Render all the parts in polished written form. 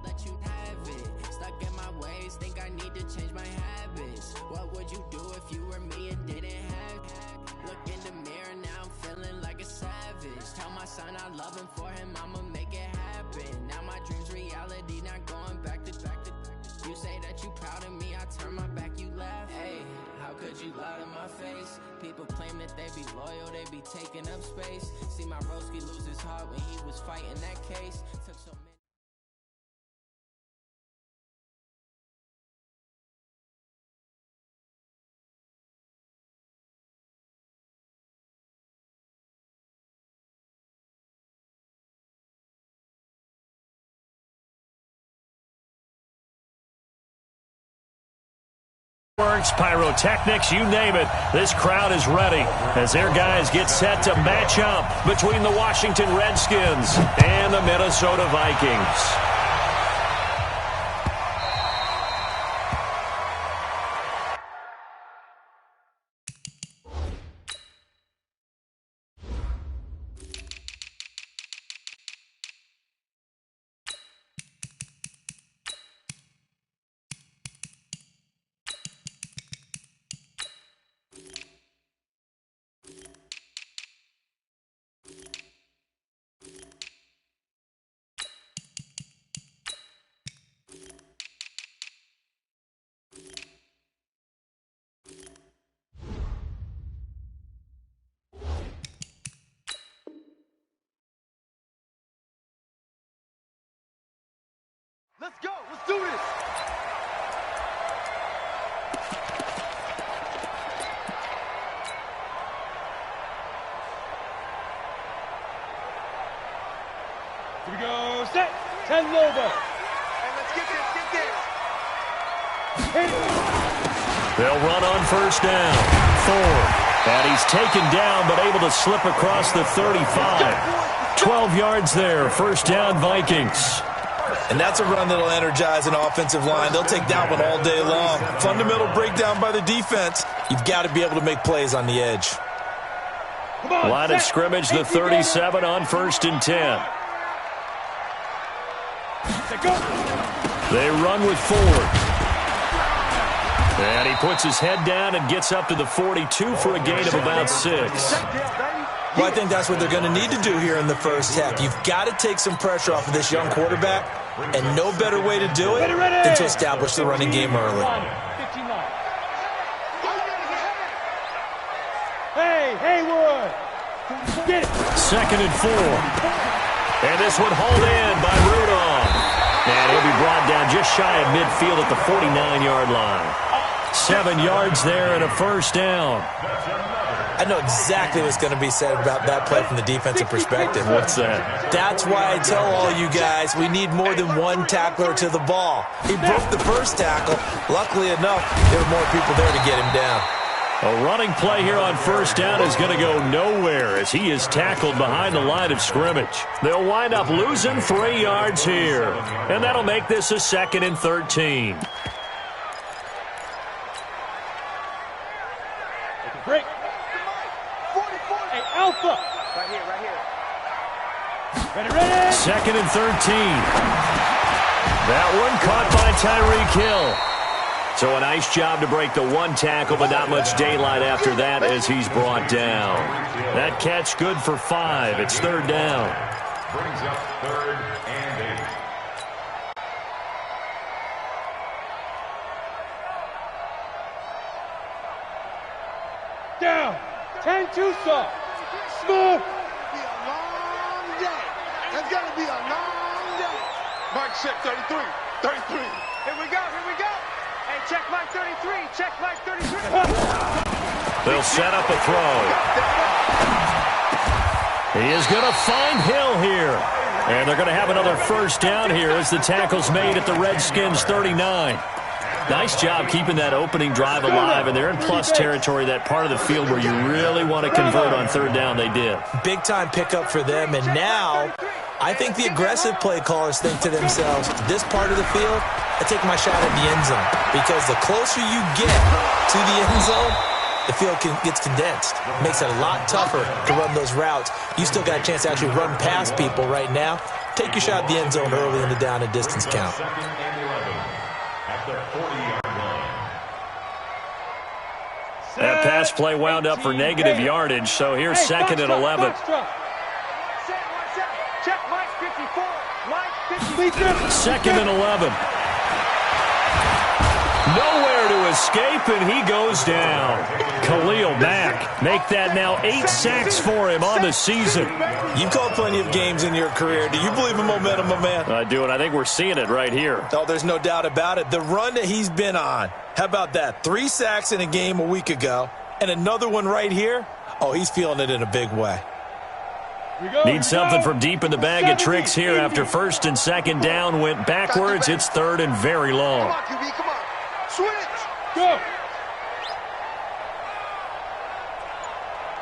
let you have it. Stuck in my ways, think I need to change my habits. What would you do if you were me and didn't have it? Look in the mirror, now I'm feeling like a savage. Tell my son I love him, for him I'ma make it happen. Now my dream's reality, not going back to. You say that you proud of me, I turn my back, you laugh. Hey, how could you lie to my face? People claim that they be loyal, they be taking up space. See my broski lose his heart when he was fighting that case. Took so many. Works, pyrotechnics, you name it. This crowd is ready as their guys get set to match up between the Washington Redskins and the Minnesota Vikings. Let's go. Let's do this. Here we go. Set. 10 over. Hey, let's get this. They'll run on first down. Ford. And he's taken down but able to slip across the 35. 12 yards there. First down, Vikings. And that's a run that'll energize an offensive line. They'll take that one all day long. Fundamental breakdown by the defense. You've got to be able to make plays on the edge. Line of scrimmage, the 37 on first and 10. They run with Ford. And he puts his head down and gets up to the 42 for a gain of about 6. Well, I think that's what they're going to need to do here in the first half. You've got to take some pressure off of this young quarterback, and no better way to do it than to establish the running game early. Hey, Haywood! Get it! 2nd and 4. And this one hauled in by Rudolph. And he'll be brought down just shy of midfield at the 49-yard line. 7 yards there and a first down. I know exactly what's going to be said about that play from the defensive perspective. What's that? That's why I tell all you guys we need more than one tackler to the ball. He broke the first tackle. Luckily enough, there were more people there to get him down. A running play here on first down is going to go nowhere as he is tackled behind the line of scrimmage. They'll wind up losing 3 yards here. And that'll make this a 2nd and 13. Break. Hey, Alpha. Right here. Ready. 2nd and 13. That one caught by Tyreek Hill. So a nice job to break the one tackle, but not much daylight after that as he's brought down. That catch good for 5. It's 3rd down. Brings up 3rd and 8. Down. 10-2 saw. Smooth. Be a long day. It's gonna be a long day. Mark check 33. 33. Here we go. Hey, check Mike 33. Check Mike 33. They'll set up a throw. He is going to find Hill here. And they're going to have another first down here as the tackle's made at the Redskins 39. Nice job keeping that opening drive alive, and they're in plus territory, that part of the field where you really want to convert on 3rd down. They did. Big-time pickup for them, and now I think the aggressive play callers think to themselves, this part of the field, I take my shot at the end zone, because the closer you get to the end zone, the field gets condensed. Makes it a lot tougher to run those routes. You still got a chance to actually run past people right now. take your shot at the end zone early in the down and distance count. Second and 11 at the 40-yard line. That pass play wound up for negative yardage, so here's second and 11. Second and 11. Nowhere to escape, and he goes down. Khalil Mack make that now 8 sacks for him on the season. You've called plenty of games in your career. Do you believe in momentum, my man? I do, and I think we're seeing it right here. Oh, there's no doubt about it. The run that he's been on, how about that? 3 sacks in a game a week ago, and another one right here. Oh, he's feeling it in a big way. Need something from deep in the bag of tricks here after first and second down went backwards. It's third and very long. Come on, QB, come on. Switch. Go.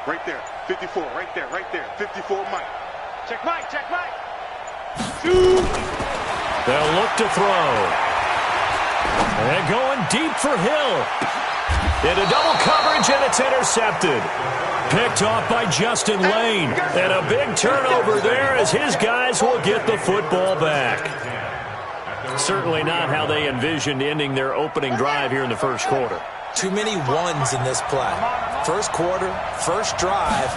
Right there. 54, right there, right there. 54, Mike. Check Mike, check Mike. They'll look to throw. And going deep for Hill. Into double coverage, and it's intercepted. Picked off by Justin Lane. And a big turnover there as his guys will get the football back. Certainly not how they envisioned ending their opening drive here in the first quarter. Too many ones in this play. First quarter, first drive,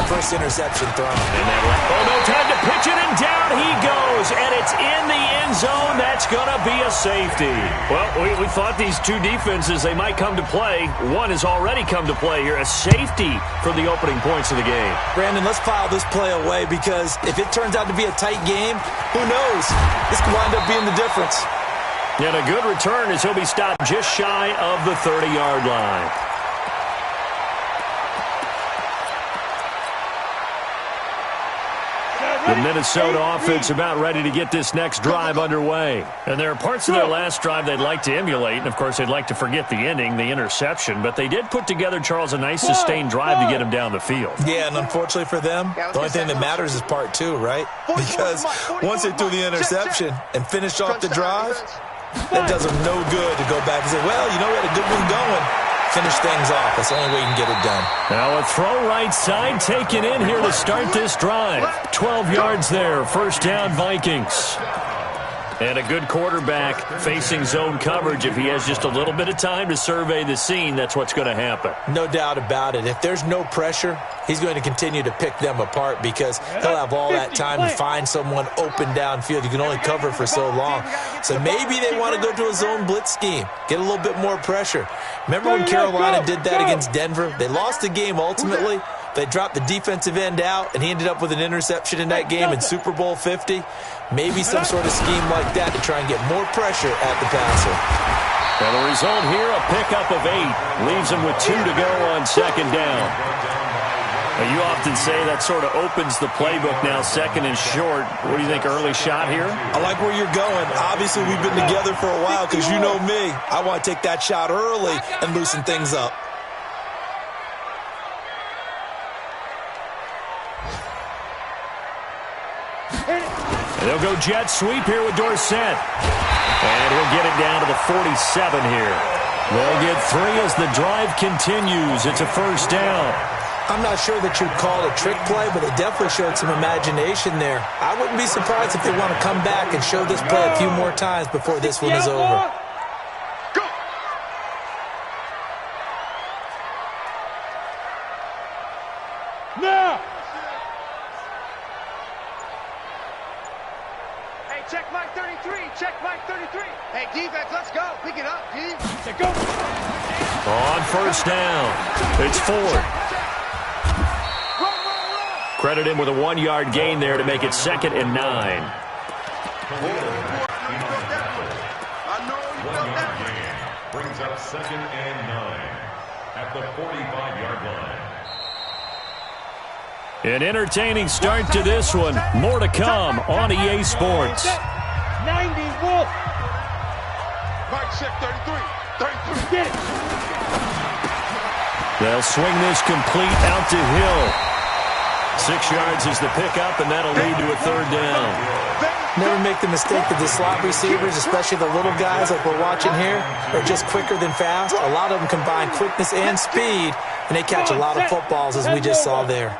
first interception thrown. Oh, no time to pitch it, and down he goes, and it's in the end zone. That's going to be a safety. Well, we thought these two defenses, they might come to play. One has already come to play here, a safety for the opening points of the game. Brandon, let's file this play away because if it turns out to be a tight game, who knows? This could wind up being the difference. And a good return as he'll be stopped just shy of the 30-yard line. The Minnesota offense about ready to get this next drive underway. And there are parts of their last drive they'd like to emulate. And, of course, they'd like to forget the ending, the interception. But they did put together, Charles, a nice sustained drive to get him down the field. Yeah, and unfortunately for them, the only thing that matters is part 2, right? Because once they threw the interception and finished off the drive, that does them no good to go back and say, well, you know, we had a good one going. Finish things off. That's the only way you can get it done. Now a throw right side taken in here to start this drive. 12 yards there. First down, Vikings. And a good quarterback facing zone coverage. If he has just a little bit of time to survey the scene, that's what's going to happen. No doubt about it. If there's no pressure, he's going to continue to pick them apart because he'll have all that time to find someone open downfield. You can only cover for so long. So maybe they want to go to a zone blitz scheme, get a little bit more pressure. Remember when Carolina did that against Denver? They lost the game ultimately. They dropped the defensive end out, and he ended up with an interception in that game in Super Bowl 50. Maybe some sort of scheme like that to try and get more pressure at the passer. And the result here, a pickup of 8. Leaves him with 2 to go on second down. Now, you often say that sort of opens the playbook now, second and short. What do you think, early shot here? I like where you're going. Obviously, we've been together for a while because you know me. I want to take that shot early and loosen things up. And they'll go jet sweep here with Dorsett. And he'll get it down to the 47 here. They'll get 3 as the drive continues. It's a first down. I'm not sure that you'd call it a trick play, but they definitely showed some imagination there. I wouldn't be surprised if they want to come back and show this play a few more times before this one is over. Go. Now. Hey, check Mike 33. Check Mike 33. Hey, defense, let's go. Pick it up, D. Hey, go. On first down, it's Ford. Credit him with a 1-yard gain there to make it second and 9. Brings up second and 9 at the 45-yard line. An entertaining start to this one. More to come on EA Sports. 90 Wolf. Mike check 33. 33. Get it. They'll swing this complete out to Hill. 6 yards is the pickup, and that'll lead to a third down. Never make the mistake that the slot receivers, especially the little guys like we're watching here, are just quicker than fast. A lot of them combine quickness and speed, and they catch a lot of footballs as we just saw there.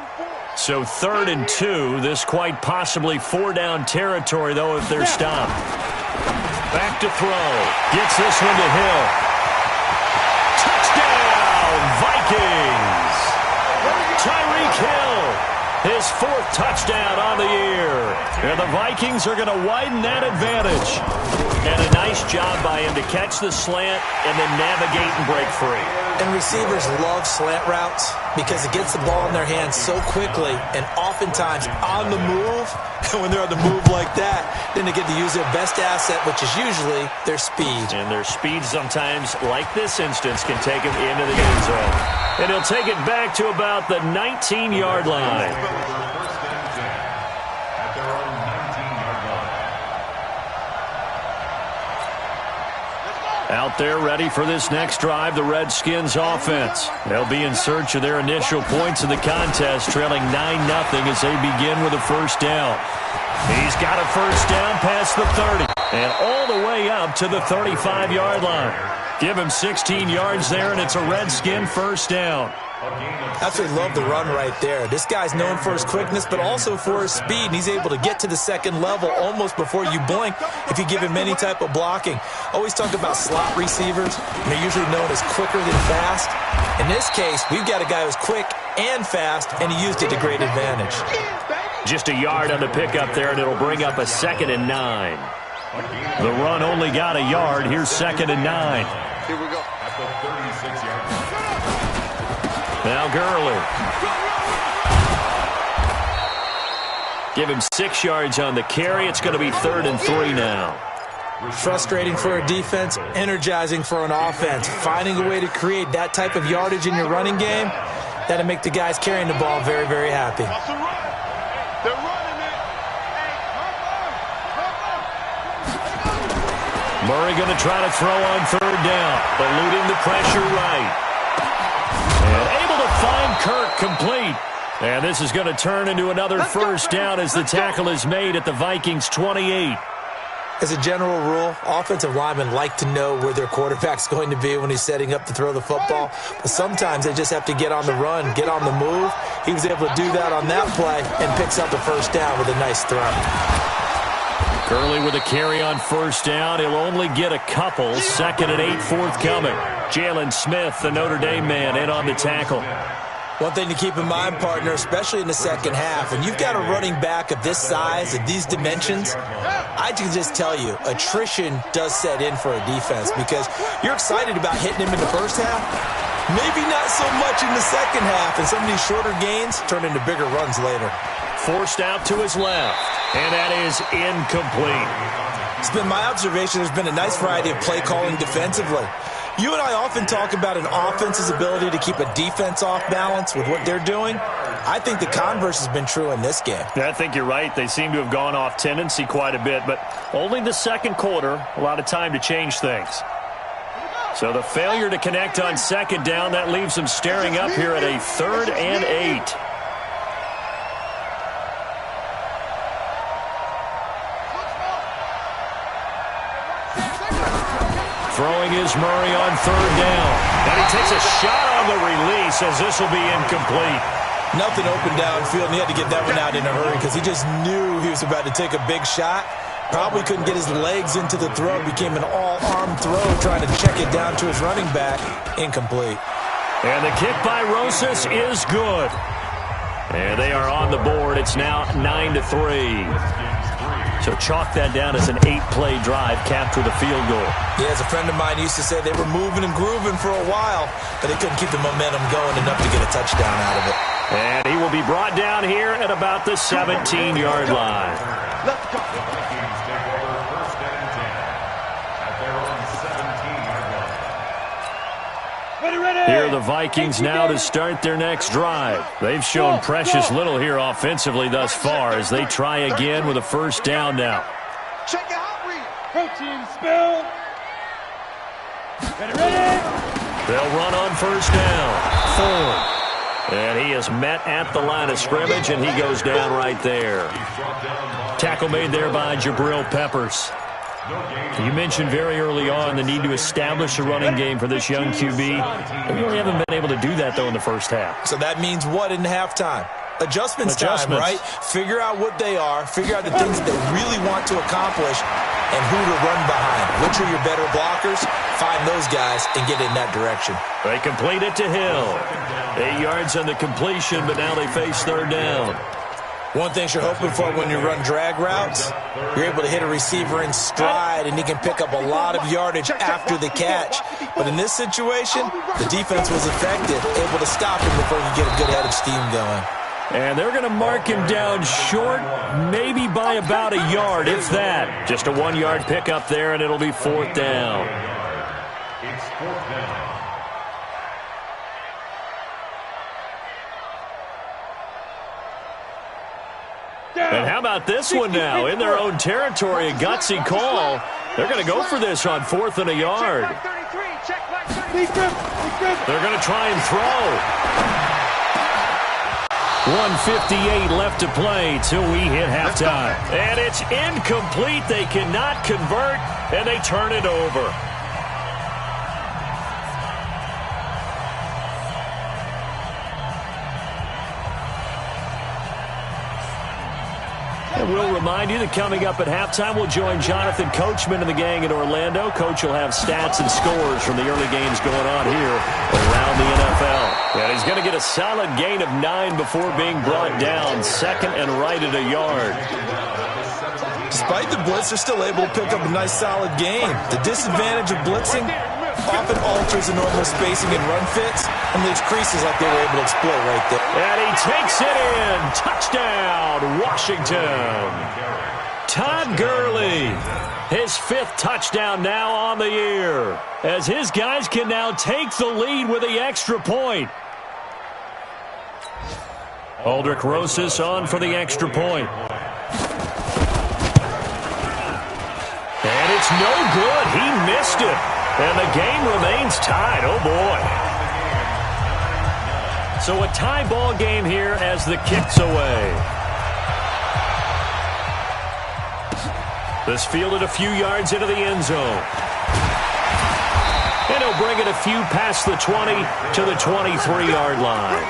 So 3rd and 2. This quite possibly 4-down territory, though, if they're stopped. Back to throw. Gets this one to Hill. Touchdown, Vikings! Tyreek Hill, his 4th touchdown on the year. And the Vikings are going to widen that advantage. And a nice job by him to catch the slant and then navigate and break free. And receivers love slant routes because it gets the ball in their hands so quickly and oftentimes on the move. And when they're on the move like that, then they get to use their best asset, which is usually their speed. And their speed sometimes, like this instance, can take them into the end zone. And he'll take it back to about the 19-yard line. Out there ready for this next drive, the Redskins offense. They'll be in search of their initial points in the contest, trailing 9-0 as they begin with a first down. He's got a first down past the 30 and all the way up to the 35-yard line. Give him 16 yards there, and it's a Redskin first down. Absolutely love the run right there. This guy's known for his quickness, but also for his speed. And he's able to get to the second level almost before you blink if you give him any type of blocking. Always talk about slot receivers. They're usually known as quicker than fast. In this case, we've got a guy who's quick and fast, and he used it to great advantage. Just a yard on the pickup there, and it'll bring up a 2nd and 9. The run only got a yard. Here's 2nd and 9. Here we go. At the 36-yard line. Now Gurley. Give him 6 yards on the carry. It's going to be 3rd and 3 now. Frustrating for a defense, energizing for an offense. Finding a way to create that type of yardage in your running game, that'll make the guys carrying the ball very, very happy. They're running it. Murray going to try to throw on 3rd down, eluding the pressure right. And able to find Kirk complete. And this is going to turn into another first down as the tackle is made at the Vikings 28. As a general rule, offensive linemen like to know where their quarterback's going to be when he's setting up to throw the football. But sometimes they just have to get on the run, get on the move. He was able to do that on that play and picks up the first down with a nice throw. Gurley with a carry on first down. He'll only get a couple. 2nd and 8 forthcoming. Jalen Smith, the Notre Dame man, in on the tackle. One thing to keep in mind, partner, especially in the second half, when you've got a running back of this size, of these dimensions, I can just tell you, attrition does set in for a defense because you're excited about hitting him in the first half. Maybe not so much in the second half, and some of these shorter gains turn into bigger runs later. Forced out to his left, and that is incomplete. It's been my observation there's been a nice variety of play calling defensively. You and I often talk about an offense's ability to keep a defense off balance with what they're doing. I think the converse has been true in this game. Yeah, I think you're right. They seem to have gone off tendency quite a bit, but only the second quarter, a lot of time to change things. So the failure to connect on 2nd down, that leaves them staring up here at a 3rd and 8. Throwing is Murray on 3rd down. And he takes a shot on the release as this will be incomplete. Nothing open downfield, and he had to get that one out in a hurry because he just knew he was about to take a big shot. Probably couldn't get his legs into the throw. Became an all-arm throw trying to check it down to his running back. Incomplete. And the kick by Rosas is good. And they are on the board. It's now 9-3. So chalk that down as an 8-play drive capped with a field goal. Yeah, as a friend of mine used to say, they were moving and grooving for a while, but they couldn't keep the momentum going enough to get a touchdown out of it. And he will be brought down here at about the 17-yard line. The Vikings take over 1st and 10 at their own 17-yard line. Here are the Vikings now to start their next drive. They've shown precious little here offensively thus far as they try again with a first down now. Check it out, read. Protein spill. Ready. They'll run on first down. Ford. And he is met at the line of scrimmage, and he goes down right there. Tackle made there by Jabril Peppers. You mentioned very early on the need to establish a running game for this young QB. They really haven't been able to do that, though, in the first half. So that means what in halftime? Adjustments time, right? Figure out what they are, figure out the things that they really want to accomplish, and who to run behind. Which are your better blockers? Find those guys and get in that direction. They complete it to Hill. 8 yards on the completion, but now they face third down. One thing you're hoping for when you run drag routes, you're able to hit a receiver in stride, and he can pick up a lot of yardage after the catch. But in this situation, the defense was effective, able to stop him before he could get a good head of steam going. And they're going to mark him down short, maybe by about a yard, if that. Just a 1-yard pickup there, and it'll be fourth down. It's fourth down. And how about this one now? In their own territory, a gutsy call. They're going to go for this on 4th and a yard. They're going to try and throw. 1:58 left to play till we hit halftime. And it's incomplete. They cannot convert, and they turn it over. And we'll remind you that coming up at halftime, we'll join Jonathan Coachman and the gang in Orlando. Coach will have stats and scores from the early games going on here around the NFL. And he's going to get a solid gain of 9 before being brought down. Second and right at a yard. Despite the blitz, they're still able to pick up a nice solid gain. The disadvantage of blitzing often alters the normal spacing and run fits and leaves creases like they were able to exploit right there. And he takes it in. Touchdown, Washington. Todd Gurley, his 5th touchdown now on the year, as his guys can now take the lead with the extra point. Aldrich Rosas on for the extra point. And it's no good. He missed it. And the game remains tied. Oh, boy. So a tie ball game here as the kick's away. This fielded a few yards into the end zone. And he'll bring it a few past the 20 to the 23-yard line.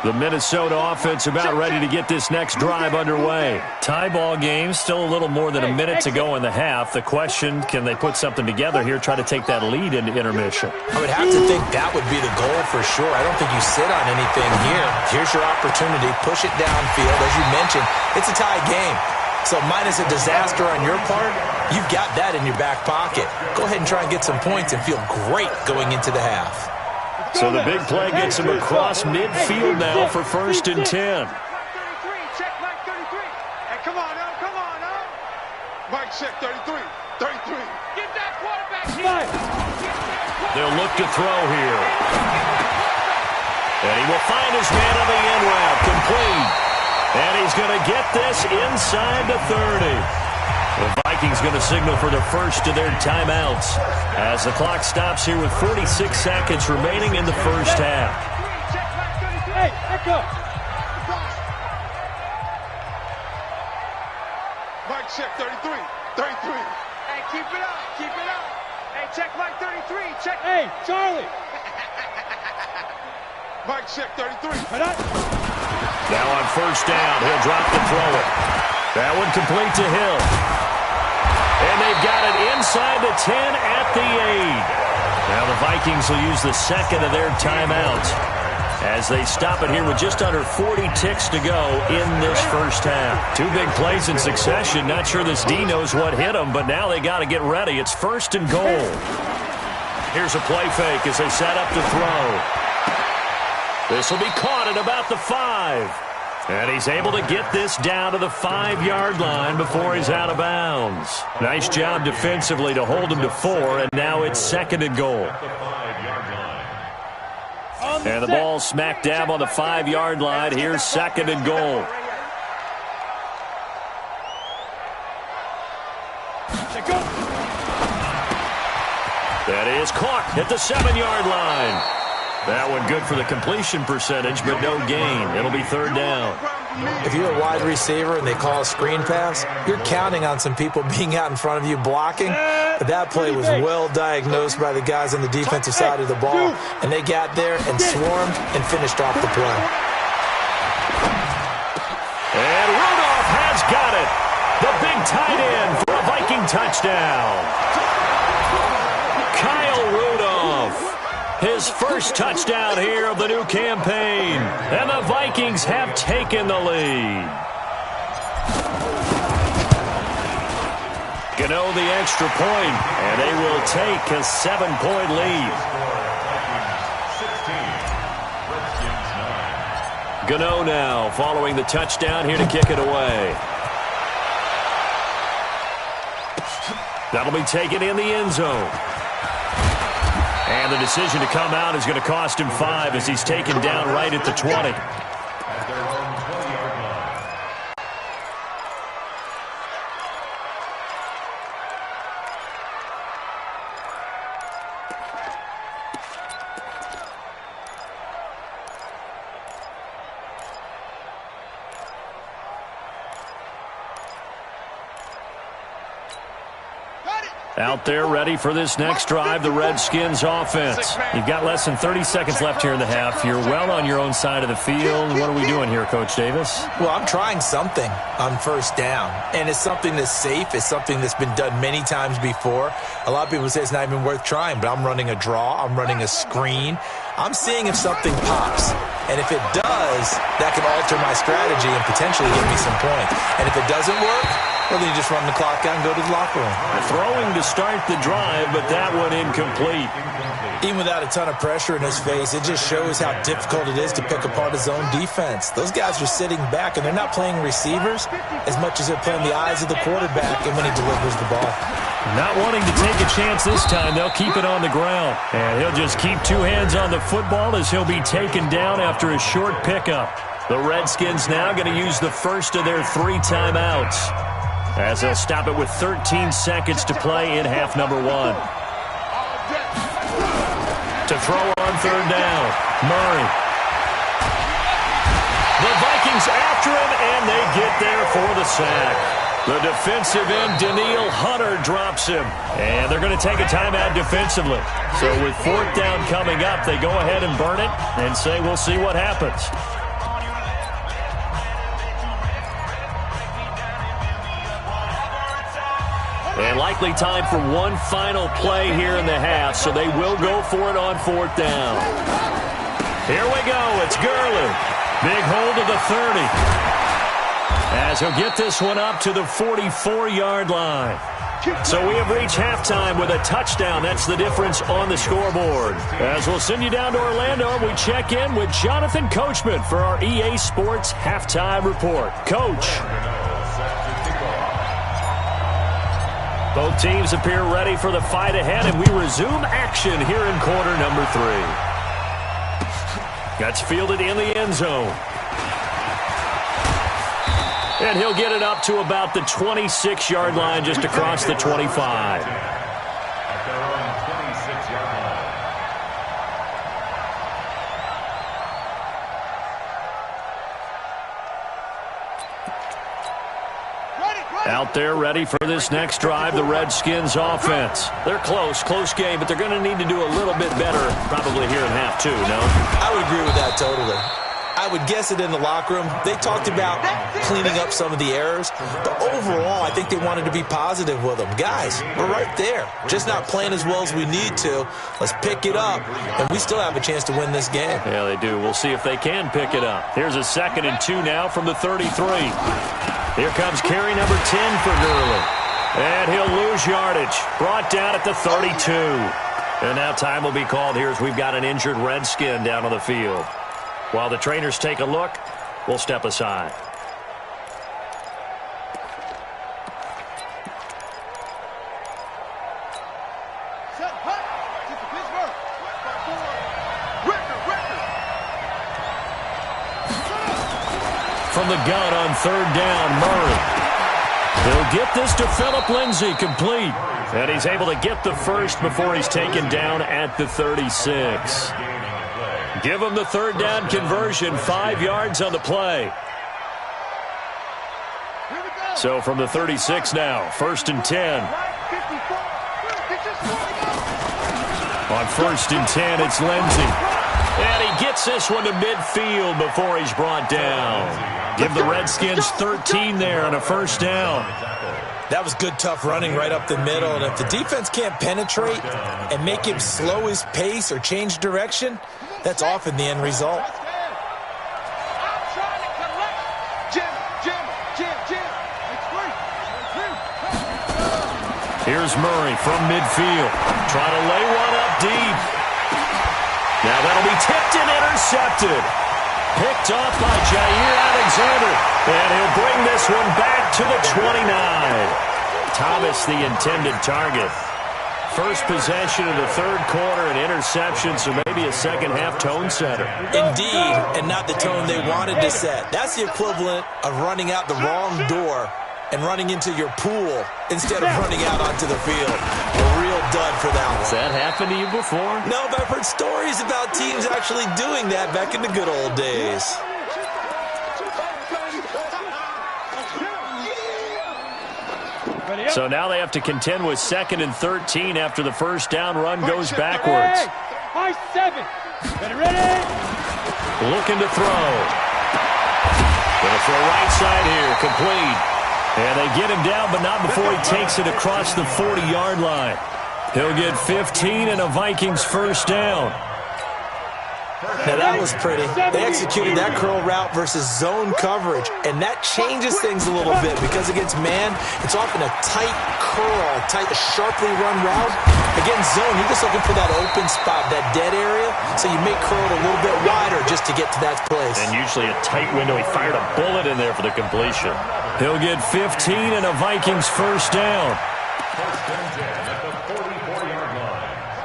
The Minnesota offense about ready to get this next drive underway. Tie ball game, still a little more than a minute to go in the half. The question, can they put something together here, try to take that lead into intermission? I would have to think that would be the goal for sure. I don't think you sit on anything here. Here's your opportunity. Push it downfield. As you mentioned, it's a tie game. So minus a disaster on your part, you've got that in your back pocket. Go ahead and try and get some points and feel great going into the half. So the big play gets him across midfield now for 1st and 10. Check Mike 33. Hey, come on, oh, come on, oh. Mike check 33. 33. Get that quarterback here. They'll look to throw here. And he will find his man on the end route, complete. And he's going to get this inside the 30. The Vikings going to signal for the first of their timeouts as the clock stops here with 46 seconds remaining in the first half. Hey, echo. Mike check 33. 33. Hey, keep it up, keep it up. Hey, check Mike 33. Check. Hey, Charlie. Mike check 33. Now on 1st down, he'll drop to throw it. That one complete to Hill. And they've got it inside the 10 at the 8. Now the Vikings will use the second of their timeouts as they stop it here with just under 40 ticks to go in this first half. 2 big plays in succession. Not sure this D knows what hit them, but now they got to get ready. It's 1st and goal. Here's a play fake as they set up to throw. This will be caught at about the 5. And he's able to get this down to the 5-yard line before he's out of bounds. Nice job defensively to hold him to 4, and now it's 2nd and goal. And the ball smack dab on the 5-yard line. Here's 2nd and goal. That is caught at the 7-yard line. That one good for the completion percentage, but no gain. It'll be 3rd down. If you're a wide receiver and they call a screen pass, you're counting on some people being out in front of you blocking. But that play was well diagnosed by the guys on the defensive side of the ball, and they got there and swarmed and finished off the play. And Rudolph has got it. The big tight end for a Viking touchdown. Kyle Rudolph, his first touchdown here of the new campaign. And the Vikings have taken the lead. Gano the extra point, and they will take a 7-point lead. 16, Gano now following the touchdown here to kick it away. That'll be taken in the end zone. And the decision to come out is going to cost him 5 as he's taken down right at the 20. at their own 20-yard line. Out there ready for this next drive, the Redskins offense. You've got less than 30 seconds left here in the half. You're well on your own side of the field. What are we doing here, Coach Davis? Well, I'm trying something on first down, and it's something that's safe. It's something that's been done many times before. A lot of people say it's not even worth trying, but I'm running a draw. I'm running a screen. I'm seeing if something pops, and if it does, that can alter my strategy and potentially give me some points. And if it doesn't work, well, then you just run the clock out and go to the locker room. Throwing to start the drive, but that one incomplete. Even without a ton of pressure in his face, it just shows how difficult it is to pick apart his own defense. Those guys are sitting back, and they're not playing receivers as much as they're playing the eyes of the quarterback and when he delivers the ball. Not wanting to take a chance this time, they'll keep it on the ground. And he'll just keep two hands on the football as he'll be taken down after a short pickup. The Redskins now going to use the first of their 3 timeouts, as they'll stop it with 13 seconds to play in half number 1. To throw on third down, Murray. The Vikings after him, and they get there for the sack. The defensive end, Daniil Hunter, drops him. And they're going to take a timeout defensively. So with 4th down coming up, they go ahead and burn it and say we'll see what happens. And likely time for one final play here in the half, so they will go for it on 4th down. Here we go. It's Gurley. Big hold of the 30. As he'll get this one up to the 44-yard line. So we have reached halftime with a touchdown. That's the difference on the scoreboard. As we'll send you down to Orlando, we check in with Jonathan Coachman for our EA Sports Halftime Report. Coach. Both teams appear ready for the fight ahead, and we resume action here in quarter number 3. That's fielded in the end zone. And he'll get it up to about the 26-yard line, just across the 25. At their own 26-yard line. Out there ready for this next drive, the Redskins offense. They're close game, but they're going to need to do a little bit better probably here in half 2, no? I would agree with that totally. I would guess it in the locker room. They talked about cleaning up some of the errors, but overall, I think they wanted to be positive with them. Guys, we're right there. Just not playing as well as we need to. Let's pick it up, and we still have a chance to win this game. Yeah, they do. We'll see if they can pick it up. Here's a 2nd and 2 now from the 33. Here comes carry number 10 for Gurley. And he'll lose yardage. Brought down at the 32. And now time will be called here as we've got an injured Redskin down on the field. While the trainers take a look, we'll step aside. From the gun on 3rd down, Murray. He'll get this to Phillip Lindsay, complete. And he's able to get the first before he's taken down at the 36. Give him the 3rd down conversion, 5 yards on the play. So from the 36 now, 1st and 10. On 1st and 10, it's Lindsey. And he gets this one to midfield before he's brought down. Give the Redskins 13 there on a 1st down. That was good, tough running right up the middle. And if the defense can't penetrate and make him slow his pace or change direction, that's often the end result. Here's Murray from midfield. Trying to lay one up deep. Now that'll be tipped and intercepted. Picked off by Jair Alexander. And he'll bring this one back to the 29. Thomas the intended target. First possession of the 3rd quarter, an interception, so maybe a second-half tone setter. Indeed, and not the tone they wanted to set. That's the equivalent of running out the wrong door and running into your pool instead of running out onto the field. A real dud for that one. Has that happened to you before? No, but I've heard stories about teams actually doing that back in the good old days. So now they have to contend with 2nd and 13 after the 1st down run goes backwards. High 7. Ready? Looking to throw. Going to throw right side here, complete. And they get him down, but not before he takes it across the 40-yard line. He'll get 15 and a Vikings 1st down. Now that was pretty. They executed that curl route versus zone coverage, and that changes things a little bit because against man, it's often a tight curl, a sharply run route. Against zone, you're just looking for that open spot, that dead area, so you make curl a little bit wider just to get to that place. And usually a tight window. He fired a bullet in there for the completion. He'll get 15 and a Vikings 1st down.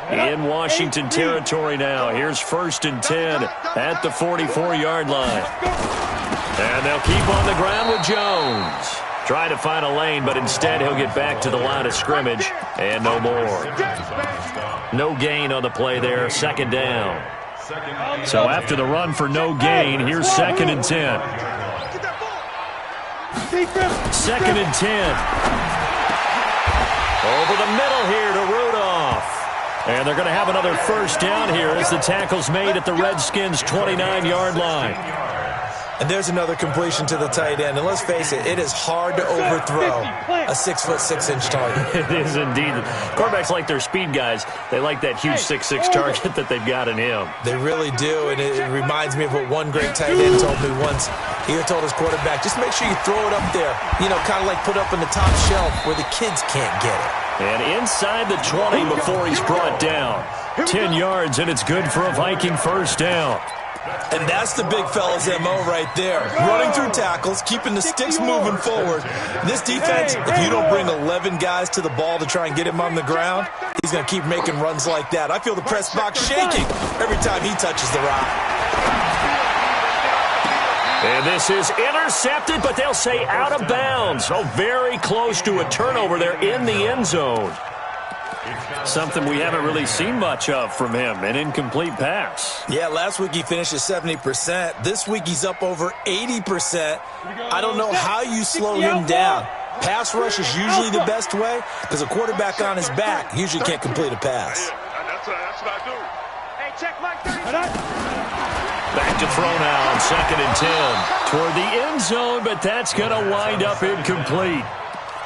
In Washington territory now. Here's 1st and 10 at the 44-yard line. And they'll keep on the ground with Jones. Try to find a lane, but instead he'll get back to the line of scrimmage. And no more. No gain on the play there. 2nd down. So after the run for no gain, here's 2nd and 10. 2nd and 10. Over the middle here to Rudolph. And they're going to have another 1st down here as the tackle's made at the Redskins' 29-yard line. And there's another completion to the tight end. And let's face it, it is hard to overthrow a 6'6" target. It is indeed. Quarterbacks like their speed guys. They like that huge 6'6" target that they've got in him. They really do, and it reminds me of what one great tight end told me once. He told his quarterback, just make sure you throw it up there, kind of like put up in the top shelf where the kids can't get it. And inside the 20 before he's brought down. 10 yards, and it's good for a Viking 1st down. And that's the big fella's MO right there. Running through tackles, keeping the sticks moving forward. This defense, if you don't bring 11 guys to the ball to try and get him on the ground, he's going to keep making runs like that. I feel the press box shaking every time he touches the rock. And this is intercepted, but they'll say out of bounds. Oh, very close to a turnover there in the end zone. Something we haven't really seen much of from him, an incomplete pass. Yeah, last week he finished at 70%. This week he's up over 80%. I don't know how you slow him down. Pass rush is usually the best way because a quarterback on his back usually can't complete a pass. That's what I do. Hey, check my 30. Back to throw now on 2nd and 10. Toward the end zone, but that's going to wind up incomplete.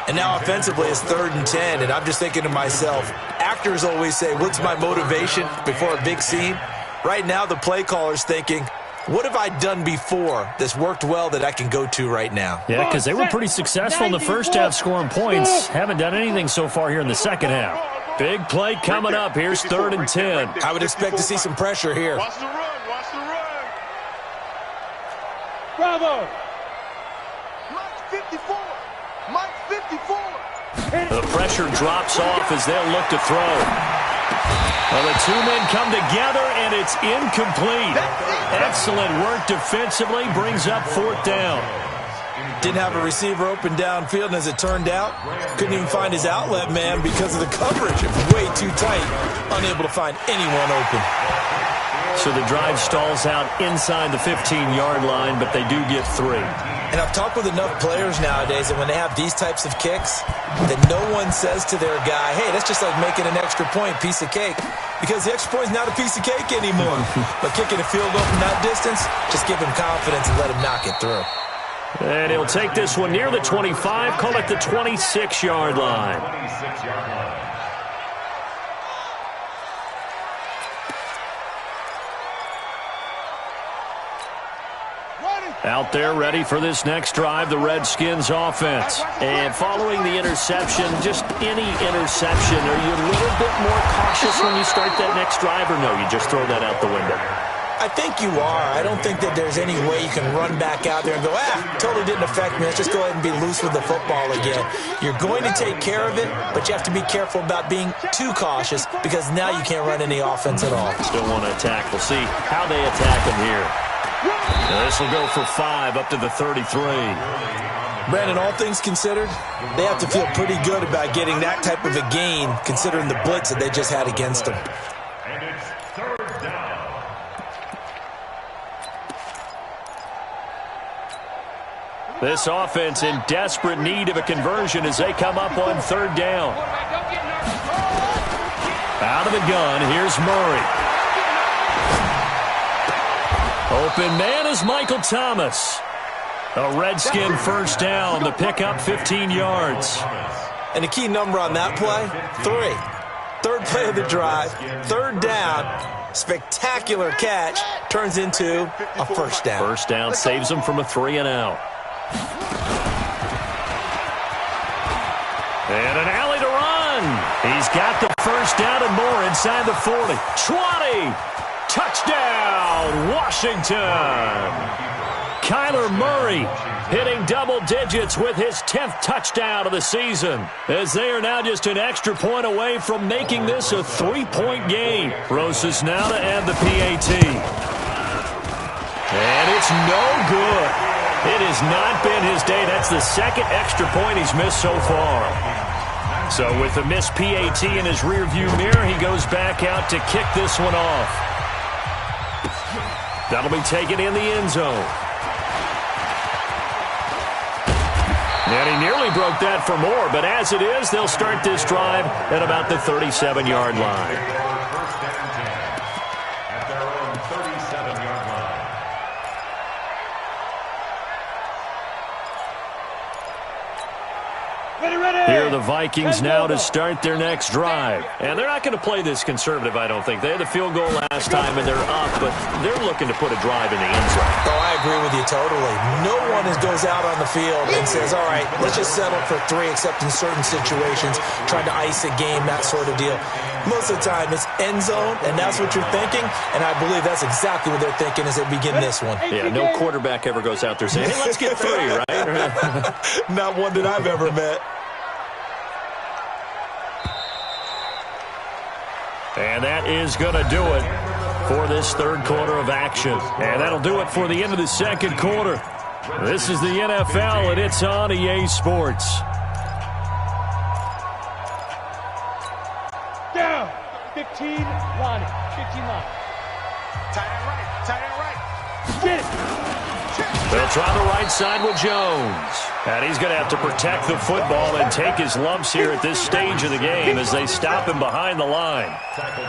And now offensively it's 3rd and 10, and I'm just thinking to myself, actors always say, what's my motivation before a big scene? Right now the play caller's thinking, what have I done before that's worked well that I can go to right now? Yeah, because they were pretty successful in the first half scoring points. Haven't done anything so far here in the second half. Big play coming up. Here's 3rd and 10. I would expect to see some pressure here. Watch the run. Watch the run. Bravo. Mike 54. Mike 54. The pressure drops off as they'll look to throw. Well, the two men come together, and it's incomplete. Excellent work defensively. Brings up 4th down. Didn't have a receiver open downfield, and as it turned out, couldn't even find his outlet man because of the coverage. It was way too tight, unable to find anyone open. So the drive stalls out inside the 15-yard line, but they do get 3. And I've talked with enough players nowadays that when they have these types of kicks, that no one says to their guy, hey, that's just like making an extra point, piece of cake. Because the extra point is not a piece of cake anymore. But kicking a field goal from that distance, just give him confidence and let him knock it through. And he'll take this one near the 25, call it the 26-yard line. 26-yard line. Out there ready for this next drive, the Redskins offense. And following the interception, just any interception, are you a little bit more cautious when you start that next drive, or no, you just throw that out the window? I think you are. I don't think that there's any way you can run back out there and go, totally didn't affect me. Let's just go ahead and be loose with the football again. You're going to take care of it, but you have to be careful about being too cautious because now you can't run any offense at all. Still want to attack. We'll see how they attack him here. This will go for 5 up to the 33. Brandon, all things considered, they have to feel pretty good about getting that type of a gain considering the blitz that they just had against them. And it's third down. This offense in desperate need of a conversion as they come up on third down. Out of the gun, here's Murray. Open man is Michael Thomas. A Redskin first down, the pickup 15 yards. And the key number on that play, 3. Third play of the drive, third down, spectacular catch, turns into a first down. First down saves them from a 3-and-out. And an alley to run. He's got the first down and more inside the 40. 20. Touchdown, Washington. Kyler Murray hitting double digits with his 10th touchdown of the season, as they are now just an extra point away from making this a 3-point game. Rosas now to add the PAT. And it's no good. It has not been his day. That's the second extra point he's missed so far. So with the missed PAT in his rearview mirror, he goes back out to kick this one off. That'll be taken in the end zone. And he nearly broke that for more, but as it is, they'll start this drive at about the 37-yard line. First and 10 at their own 37-yard line. Here are the Vikings now to start their next drive. And they're not going to play this conservative, I don't think. They had the field goal last time, and they're up, but they're looking to put a drive in the end zone. Oh, I agree with you totally. No one goes out on the field and says, all right, let's just settle for 3, except in certain situations, trying to ice a game, that sort of deal. Most of the time, it's end zone, and that's what you're thinking, and I believe that's exactly what they're thinking as they begin this one. Yeah, no quarterback ever goes out there saying, hey, let's get 3, right? Not one that I've ever met. And that is going to do it for this third quarter of action. And that'll do it for the end of the second quarter. This is the NFL, and it's on EA Sports. Down. 15 line. 15 line. Tight end right. Tight end right. Get it. They'll try the right side with Jones. And he's going to have to protect the football and take his lumps here at this stage of the game as they stop him behind the line.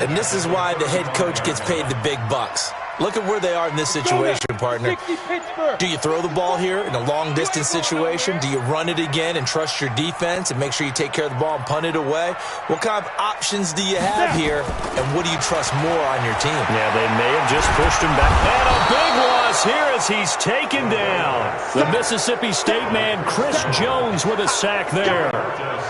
And this is why the head coach gets paid the big bucks. Look at where they are in this situation, partner. Do you throw the ball here in a long-distance situation? Do you run it again and trust your defense and make sure you take care of the ball and punt it away? What kind of options do you have here, and what do you trust more on your team? Yeah, they may have just pushed him back. And a big loss here as he's taken down. The Mississippi State man, Chris Jones, with a sack there.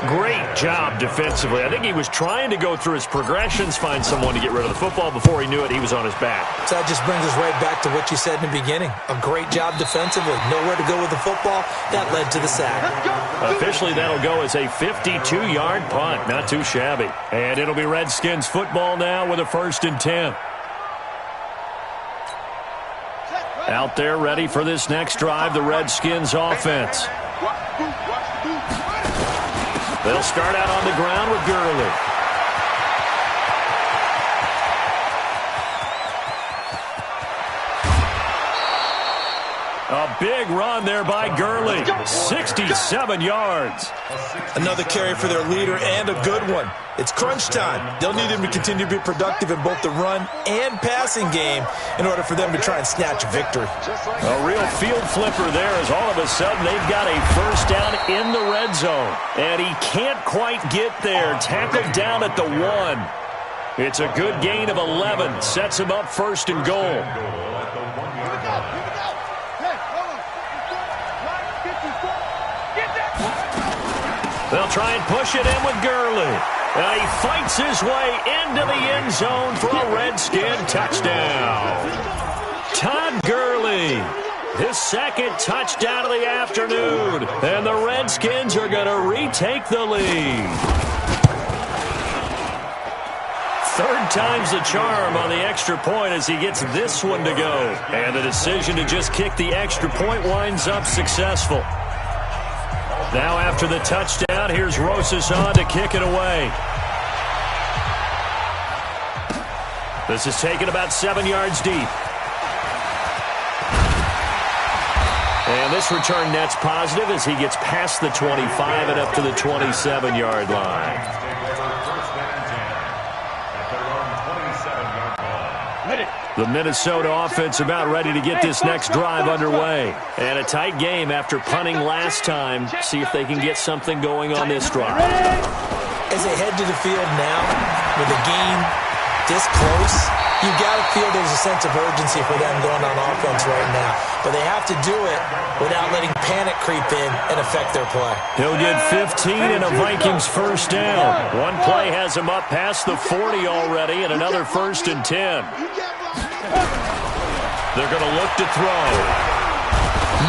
Great job defensively. I think he was trying to go through his progressions, find someone to get rid of the football. Before he knew it, he was on his back. So that just brings us right back to what you said in the beginning. A great job defensively. Nowhere to go with the football. That led to the sack. Officially, that'll go as a 52-yard punt. Not too shabby. And it'll be Redskins football now with a 1st and 10. Out there ready for this next drive, the Redskins offense. They'll start out on the ground with Gurley. A big run there by Gurley. 67 yards. Another carry for their leader and a good one. It's crunch time. They'll need him to continue to be productive in both the run and passing game in order for them to try and snatch a victory. A real field flipper there as all of a sudden they've got a first down in the red zone. And he can't quite get there. Tackled down at the 1. It's a good gain of 11. Sets him up first and goal. They'll try and push it in with Gurley. And he fights his way into the end zone for a Redskin touchdown. Todd Gurley, his second touchdown of the afternoon. And the Redskins are going to retake the lead. Third time's the charm on the extra point as he gets this one to go. And the decision to just kick the extra point winds up successful. Now after the touchdown, here's Rosas on to kick it away. This is taken about 7 yards deep. And this return net's positive as he gets past the 25 and up to the 27-yard line. The Minnesota offense about ready to get this next drive underway. And a tight game after punting last time. See if they can get something going on this drive. As they head to the field now, with a game this close, you've got to feel there's a sense of urgency for them going on offense right now. But they have to do it without letting panic creep in and affect their play. He'll get 15 and a Vikings first down. One play has him up past the 40 already and another 1st and 10. They're going to look to throw.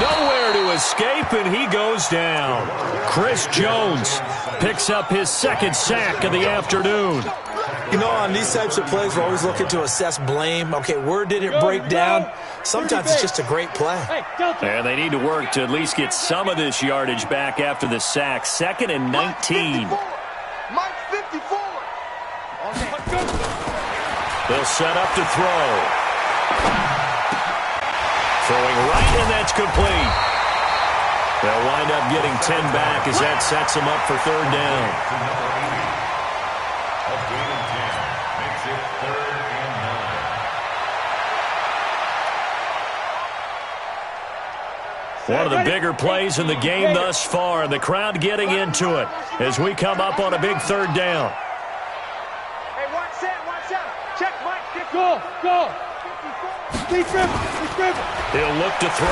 Nowhere to escape, and he goes down. Chris Jones picks up his second sack of the afternoon. You know, on these types of plays, we're always looking to assess blame. Okay, where did it break down? Sometimes it's just a great play. And they need to work to at least get some of this yardage back after the sack. 2nd and 19. Mike 54. They'll set up to throw. Throwing right, and that's complete. They'll wind up getting 10 back as that sets them up for third down. One of the bigger plays in the game thus far, and the crowd getting into it as we come up on a big third down. Hey, watch out. Check, Mike. Go. He'll look to throw.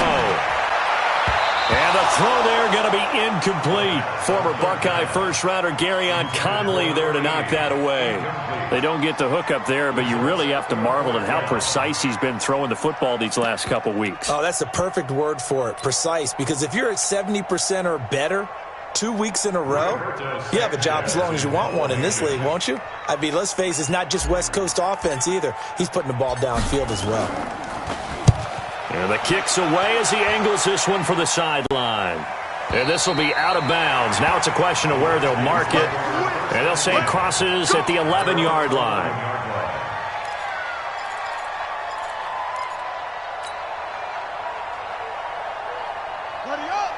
And the throw there going to be incomplete. Former Buckeye first-rounder Garyon Conley there to knock that away. They don't get the hook up there, but you really have to marvel at how precise he's been throwing the football these last couple weeks. Oh, that's the perfect word for it, precise, because if you're at 70% or better 2 weeks in a row, you have a job as long as you want one in this league, won't you? I mean, let's face it, it's not just West Coast offense either. He's putting the ball downfield as well. And the kick's away as he angles this one for the sideline. And this will be out of bounds. Now it's a question of where they'll mark it. And they'll say it crosses at the 11-yard line.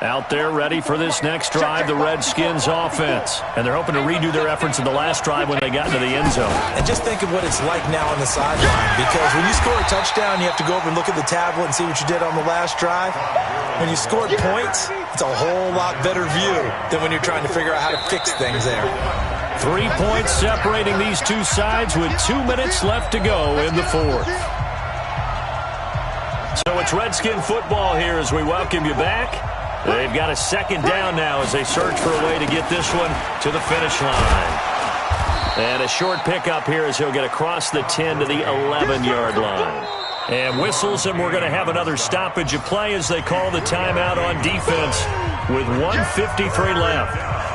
Out there ready for this next drive, the Redskins offense. And they're hoping to redo their efforts in the last drive when they got into the end zone. And just think of what it's like now on the sideline, because when you score a touchdown, you have to go over and look at the tablet and see what you did on the last drive. When you scored points, it's a whole lot better view than when you're trying to figure out how to fix things there. 3 points separating these two sides with 2 minutes left to go in the fourth. So it's Redskin football here as we welcome you back. They've got a second down now as they search for a way to get this one to the finish line. And a short pickup here as he'll get across the 10 to the 11-yard line. And whistles, and we're going to have another stoppage of play as they call the timeout on defense with 1:53 left.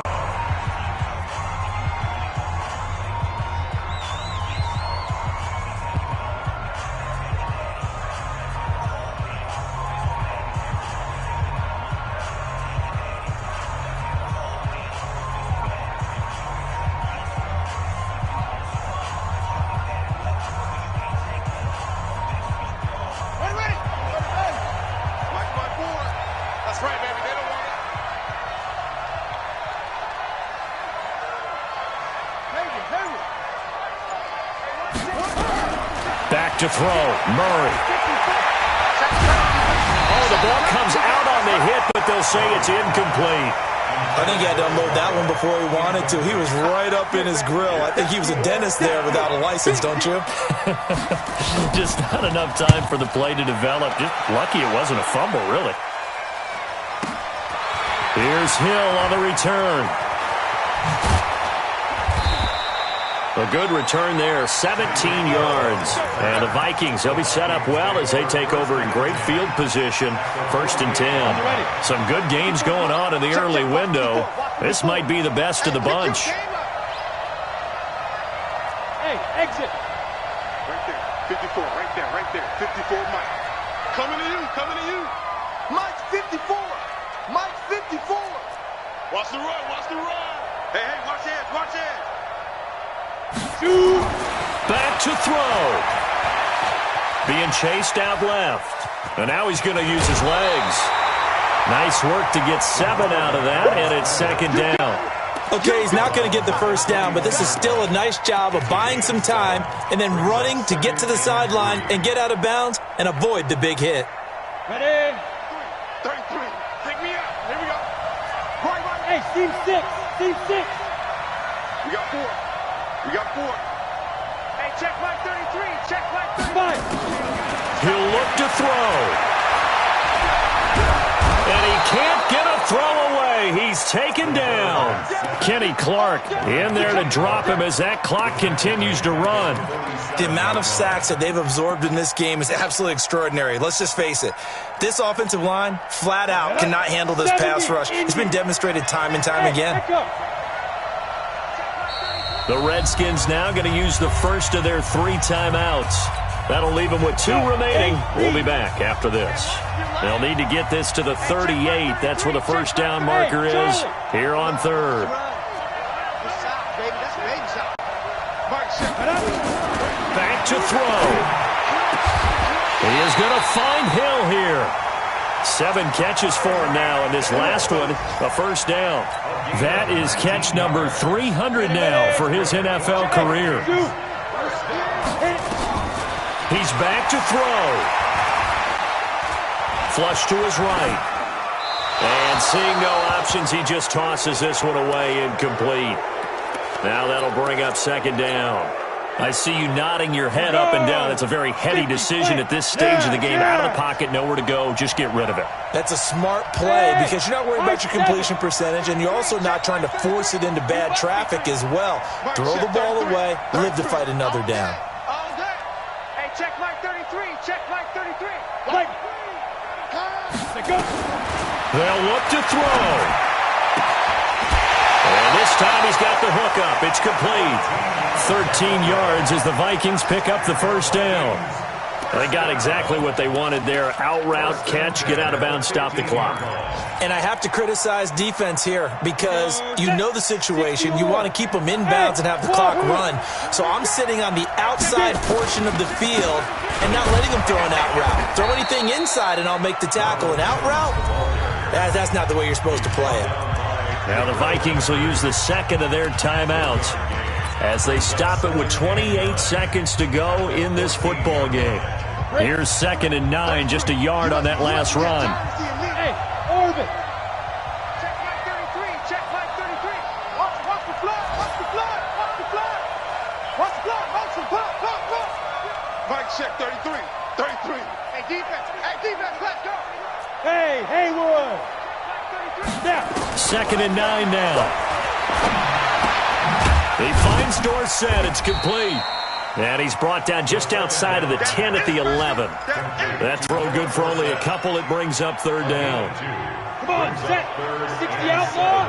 Back to throw. Murray. Oh, the ball comes out on the hit, but they'll say it's incomplete. I think he had to unload that one before he wanted to. He was right up in his grill. I think he was a dentist there without a license, don't you? Just not enough time for the play to develop. Just lucky it wasn't a fumble, really. Here's Hill on the return. A good return there, 17 yards. And the Vikings, they'll be set up well as they take over in great field position. 1st and 10. Some good games going on in the early window. This might be the best of the bunch. Hey, exit. Right there, 54, right there, 54, Mike. Coming to you. Mike's 54. Mike's 54. Watch the run. Hey, watch edge. Back to throw. Being chased out left. And now he's going to use his legs. Nice work to get 7 out of that, and it's 2nd down. Okay, he's not going to get the first down, but this is still a nice job of buying some time and then running to get to the sideline and get out of bounds and avoid the big hit. Ready? 33. Pick me up. Here we go. Right. Hey, team 6. We got 4. Hey, check my 33. Check my 33. Fine. He'll look to throw. And he can't get a throw away. He's taken down. Kenny Clark in there to drop him as that clock continues to run. The amount of sacks that they've absorbed in this game is absolutely extraordinary. Let's just face it. This offensive line, flat out, cannot handle this pass rush. It's been demonstrated time and time again. The Redskins now going to use the first of their 3 timeouts. That'll leave them with 2 remaining. We'll be back after this. They'll need to get this to the 38. That's where the first down marker is here on 3rd. Back to throw. He is going to find Hill here. 7 catches for him now, and this last one, a first down. That is catch number 300 now for his NFL career. He's back to throw. Flush to his right. And seeing no options, he just tosses this one away incomplete. Now that'll bring up 2nd down. I see you nodding your head up and down. That's a very heady decision at this stage of the game. Out of the pocket, nowhere to go. Just get rid of it. That's a smart play because you're not worried about your completion percentage, and you're also not trying to force it into bad traffic as well. Throw the ball away, live to fight another down. Hey, check my 33. Check my 33. They'll look to throw. And this time he's got the hook up. It's complete. 13 yards as the Vikings pick up the first down. They got exactly what they wanted there. Out route, catch, get out of bounds, stop the clock. And I have to criticize defense here because you know the situation. You want to keep them inbounds and have the clock run. So I'm sitting on the outside portion of the field and not letting them throw an out route. Throw anything inside and I'll make the tackle. An out route? That's not the way you're supposed to play it. Now the Vikings will use the 2nd of their timeouts as they stop it with 28 seconds to go in this football game. Here's 2nd and 9, just a yard on that last run. Hey, Orbit. Check my 33. Check my 33. Watch the blood. Watch the blood. Watch the blood. Watch the blood. Watch the blood. Blood. Mike check 33. Hey, defense. Let's go. Hey, Haywood. Now. 2nd and 9 now. He finds Dorsett. It's complete. And he's brought down just outside of the 10 at the 11. That throw good for only a couple. It brings up 3rd down. Come on, set. 60 outlaw.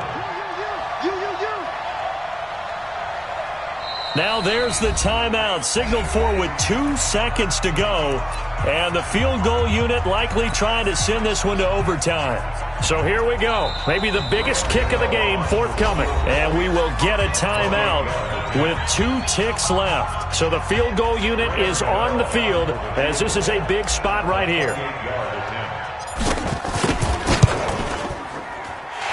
Now there's the timeout. Signaled for with 2 seconds to go. And the field goal unit likely trying to send this one to overtime. So here we go. Maybe the biggest kick of the game forthcoming. And we will get a timeout with 2 ticks left. So the field goal unit is on the field as this is a big spot right here.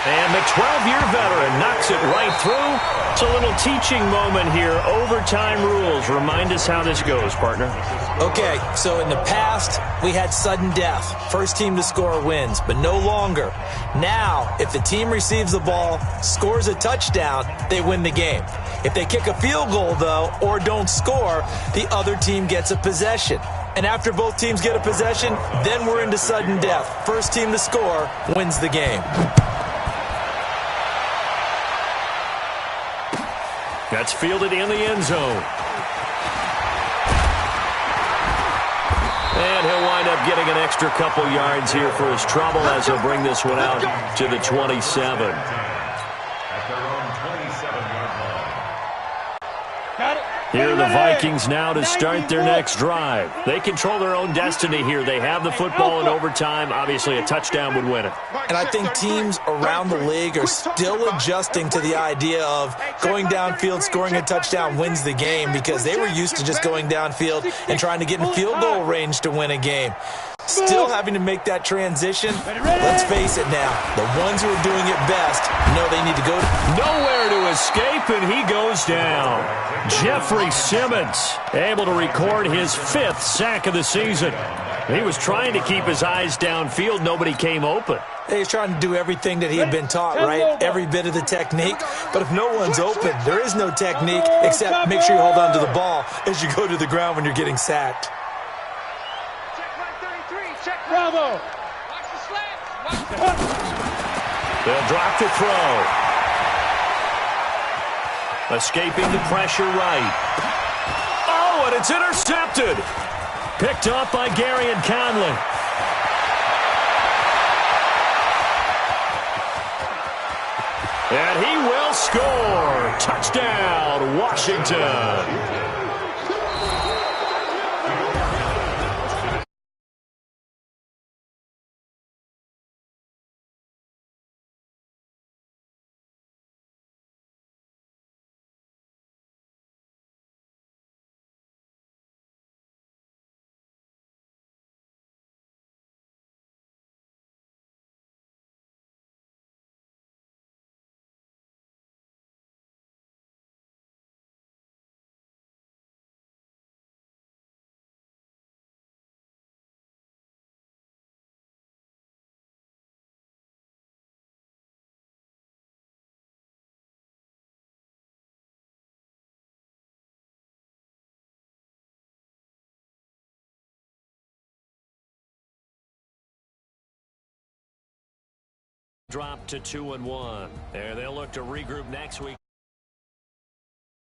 And the 12-year veteran knocks it right through. It's a little teaching moment here. Overtime rules. Remind us how this goes, partner. Okay, so in the past, we had sudden death. First team to score wins, but no longer. Now, if the team receives the ball, scores a touchdown, they win the game. If they kick a field goal, though, or don't score, the other team gets a possession. And after both teams get a possession, then we're into sudden death. First team to score wins the game. That's fielded in the end zone. And he'll wind up getting an extra couple yards here for his trouble as he'll bring this one out to the 27. At their own 27-yard line. Got it. Here are the Vikings now to start their next drive. They control their own destiny here. They have the football in overtime. Obviously, a touchdown would win it. And I think teams around the league are still adjusting to the idea of going downfield, scoring a touchdown wins the game, because they were used to just going downfield and trying to get in field goal range to win a game. Still having to make that transition. Let's face it now, the ones who are doing it best know they need to go. Nowhere to escape, and he goes down. Jeffrey Simmons able to record his 5th sack of the season. He was trying to keep his eyes downfield. Nobody came open. He was trying to do everything that he had been taught, right? Every bit of the technique. But if no one's open, there is no technique except make sure you hold on to the ball as you go to the ground when you're getting sacked. Bravo. Watch the slant. They'll drop to throw. Escaping the pressure right. Oh, and it's intercepted. Picked off by Gary and Conley. And he will score. Touchdown, Washington. Drop to 2-1. There, they'll look to regroup next week.